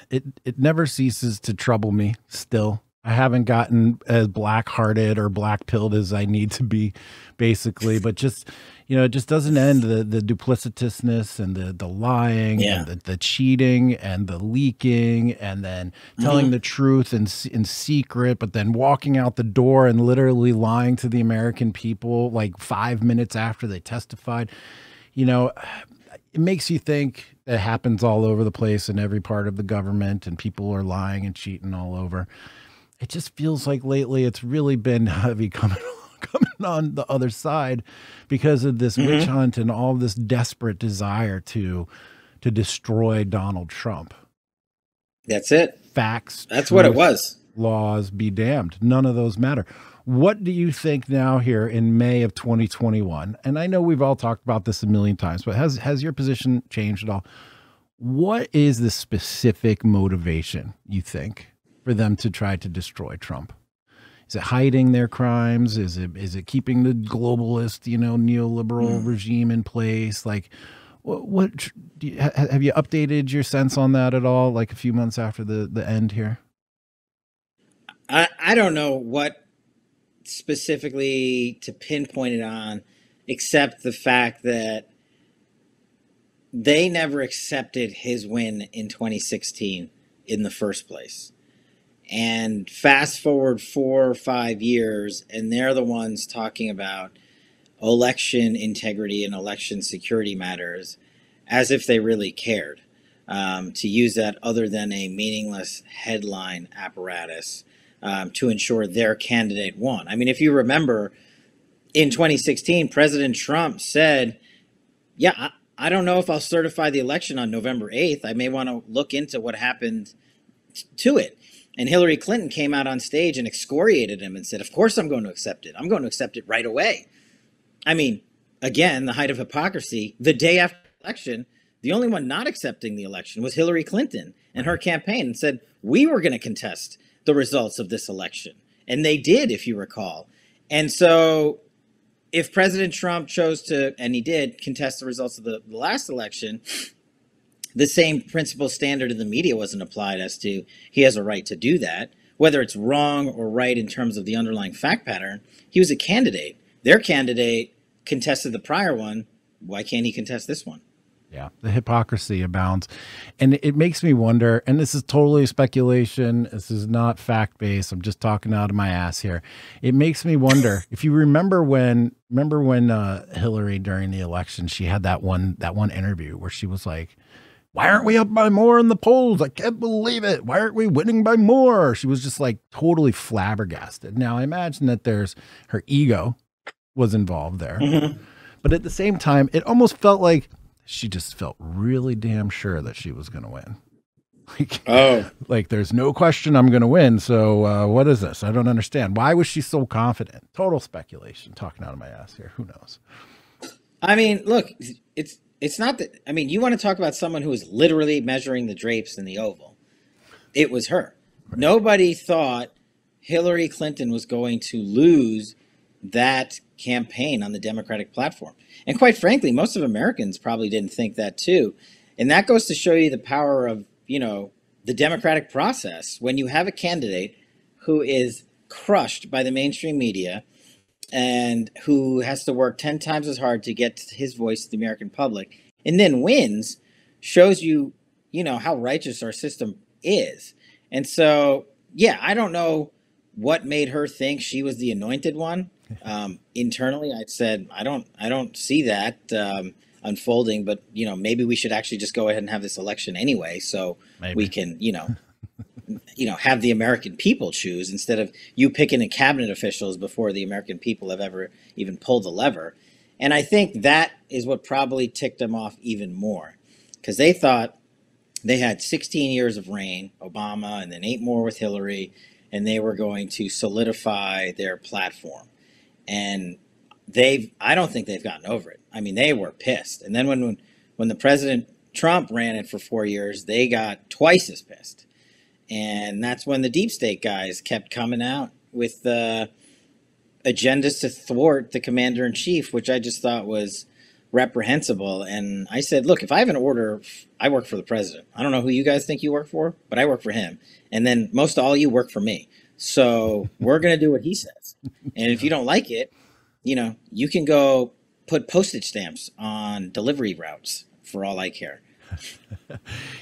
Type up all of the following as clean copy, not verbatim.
it never ceases to trouble me still. I haven't gotten as black-hearted or black-pilled as I need to be, basically, but just, it just doesn't end. The duplicitousness and the lying and the cheating and the leaking and then telling the truth in secret, but then walking out the door and literally lying to the American people like 5 minutes after they testified. It makes you think it happens all over the place in every part of the government, and people are lying and cheating all over. It just feels like lately it's really been heavy coming on the other side because of this witch hunt and all this desperate desire to destroy Donald Trump. That's it. Facts. That's truth, what it was. Laws be damned. None of those matter. What do you think now here in May of 2021? And I know we've all talked about this a million times, but has your position changed at all? What is the specific motivation, you think, for them to try to destroy Trump? Is it hiding their crimes? Is it keeping the globalist, neoliberal regime in place? Like, what have you updated your sense on that at all? Like a few months after the end here? I don't know what specifically to pinpoint it on, except the fact that they never accepted his win in 2016 in the first place. And fast forward 4 or 5 years, and they're the ones talking about election integrity and election security matters as if they really cared, to use that other than a meaningless headline apparatus to ensure their candidate won. I mean, if you remember, in 2016, President Trump said, I don't know if I'll certify the election on November 8th. I may want to look into what happened to it. And Hillary Clinton came out on stage and excoriated him and said, of course I'm going to accept it. I'm going to accept it right away. I mean, again, the height of hypocrisy, the day after the election, the only one not accepting the election was Hillary Clinton and her campaign, and said we were going to contest the results of this election. And they did, if you recall. And so if President Trump chose to, and he did, contest the results of the last election, the same principle standard in the media wasn't applied as to he has a right to do that. Whether it's wrong or right in terms of the underlying fact pattern, he was a candidate. Their candidate contested the prior one. Why can't he contest this one? Yeah, the hypocrisy abounds. And it makes me wonder, and this is totally speculation, this is not fact-based, I'm just talking out of my ass here. It makes me wonder, if you remember when Hillary during the election, she had that one interview where she was like, why aren't we up by more in the polls? I can't believe it. Why aren't we winning by more? She was just like totally flabbergasted. Now, I imagine that her ego was involved there. But at the same time, it almost felt like she just felt really damn sure that she was going to win. Like there's no question I'm going to win. So what is this? I don't understand. Why was she so confident? Total speculation, talking out of my ass here. Who knows? I mean, look, it's not that, I mean, you want to talk about someone who was literally measuring the drapes in the Oval. It was her. Right. Nobody thought Hillary Clinton was going to lose that campaign on the Democratic platform. And quite frankly, most of Americans probably didn't think that too. And that goes to show you the power of, the democratic process. When you have a candidate who is crushed by the mainstream media and who has to work 10 times as hard to get his voice to the American public and then wins, shows you, how righteous our system is. And so, I don't know what made her think she was the anointed one. Internally, I'd said, I don't see that unfolding, but maybe we should actually just go ahead and have this election anyway, so we can, have the American people choose instead of you picking a cabinet officials before the American people have ever even pulled the lever. And I think that is what probably ticked them off even more, because they thought they had 16 years of reign, Obama, and then 8 more with Hillary, and they were going to solidify their platform. And I don't think they've gotten over it. I mean, they were pissed. And then when the President Trump ran it for 4 years, they got twice as pissed. And that's when the deep state guys kept coming out with agendas to thwart the commander in chief, which I just thought was reprehensible. And I said, look, if I have an order, I work for the president. I don't know who you guys think you work for, but I work for him. And then most all you work for me. So we're going to do what he says. And if you don't like it, you can go put postage stamps on delivery routes for all I care.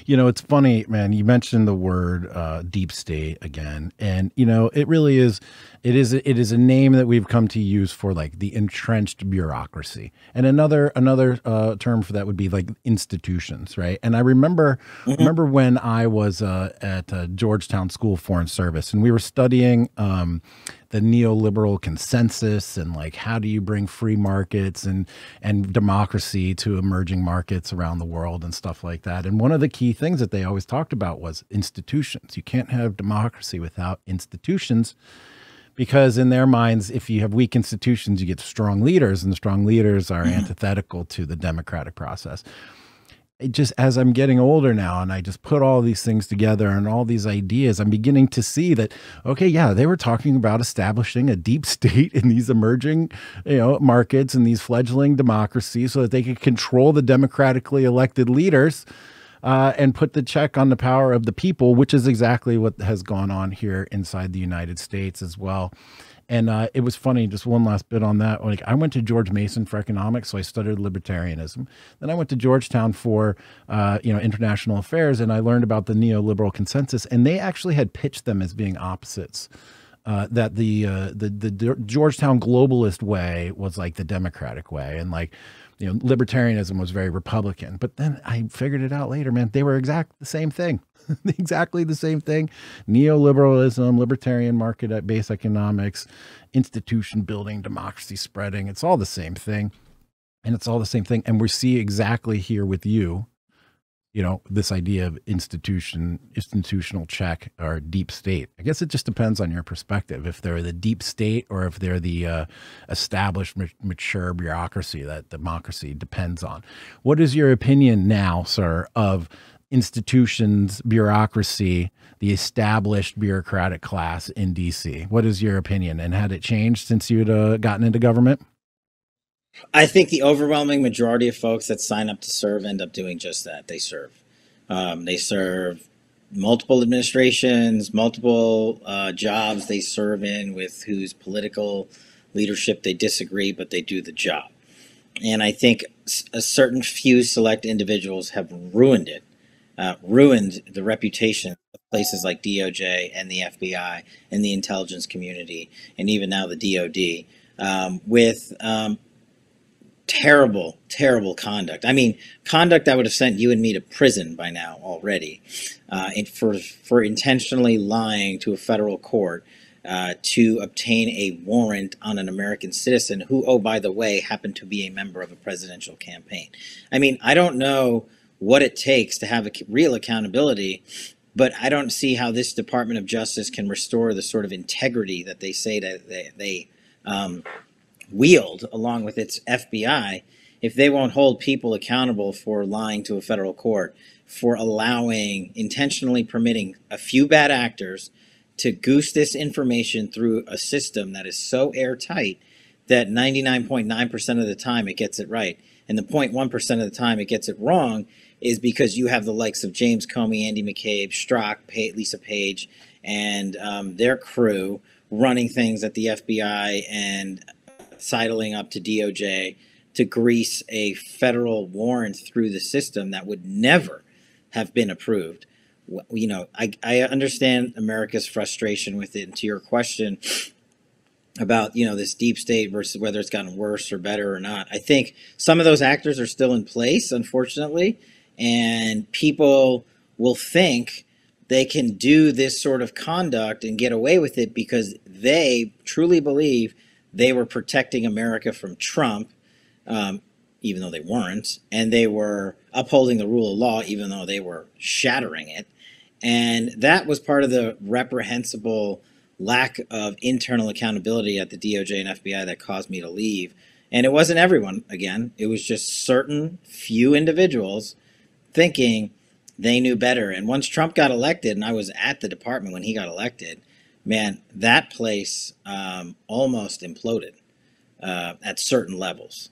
It's funny, man. You mentioned the word deep state again, and it really is. It is a name that we've come to use for like the entrenched bureaucracy, and another term for that would be like institutions, right? And I remember when I was at Georgetown School of Foreign Service, and we were studying the neoliberal consensus and like how do you bring free markets and democracy to emerging markets around the world and stuff like that. And one of the key things that they always talked about was institutions. You can't have democracy without institutions, because in their minds, if you have weak institutions, you get strong leaders, and the strong leaders are antithetical to the democratic process. It just, as I'm getting older now and I just put all these things together and all these ideas, I'm beginning to see that, okay, yeah, they were talking about establishing a deep state in these emerging, markets and these fledgling democracies so that they could control the democratically elected leaders and put the check on the power of the people, which is exactly what has gone on here inside the United States as well. And it was funny, just one last bit on that. Like, I went to George Mason for economics, so I studied libertarianism. Then I went to Georgetown for, international affairs, and I learned about the neoliberal consensus. And they actually had pitched them as being opposites. That the Georgetown globalist way was like the democratic way, and like, libertarianism was very Republican. But then I figured it out later, man. They were exactly the same thing. Exactly the same thing. Neoliberalism, libertarian market-based economics, institution building, democracy spreading. It's all the same thing. And it's all the same thing. And we see exactly here with you, this idea of institutional check or deep state. I guess it just depends on your perspective. If they're the deep state or if they're the established, mature bureaucracy that democracy depends on. What is your opinion now, sir, of institutions, bureaucracy, the established bureaucratic class in DC? What is your opinion, and had it changed since you'd gotten into government? I think the overwhelming majority of folks that sign up to serve end up doing just that. They serve. They serve multiple administrations, multiple jobs they serve in with whose political leadership they disagree, but they do the job. And I think a certain few select individuals have ruined it. Ruined the reputation of places like DOJ and the FBI and the intelligence community and even now the DOD with terrible, terrible conduct. I mean, conduct that would have sent you and me to prison by now already, for intentionally lying to a federal court to obtain a warrant on an American citizen who, oh, by the way, happened to be a member of a presidential campaign. I mean, I don't know what it takes to have a real accountability, but I don't see how this Department of Justice can restore the sort of integrity that they say that they wield along with its FBI if they won't hold people accountable for lying to a federal court, for intentionally permitting a few bad actors to goose this information through a system that is so airtight that 99.9% of the time it gets it right. And the 0.1% of the time it gets it wrong is because you have the likes of James Comey, Andy McCabe, Strzok, Lisa Page, and their crew running things at the FBI and sidling up to DOJ to grease a federal warrant through the system that would never have been approved. I understand America's frustration with it. And to your question about, this deep state versus whether it's gotten worse or better or not, I think some of those actors are still in place, unfortunately. And people will think they can do this sort of conduct and get away with it because they truly believe they were protecting America from Trump, even though they weren't, and they were upholding the rule of law, even though they were shattering it. And that was part of the reprehensible lack of internal accountability at the DOJ and FBI that caused me to leave. And it wasn't everyone, again. It was just certain few individuals thinking they knew better. And once Trump got elected, and I was at the department when he got elected, man, that place almost imploded at certain levels.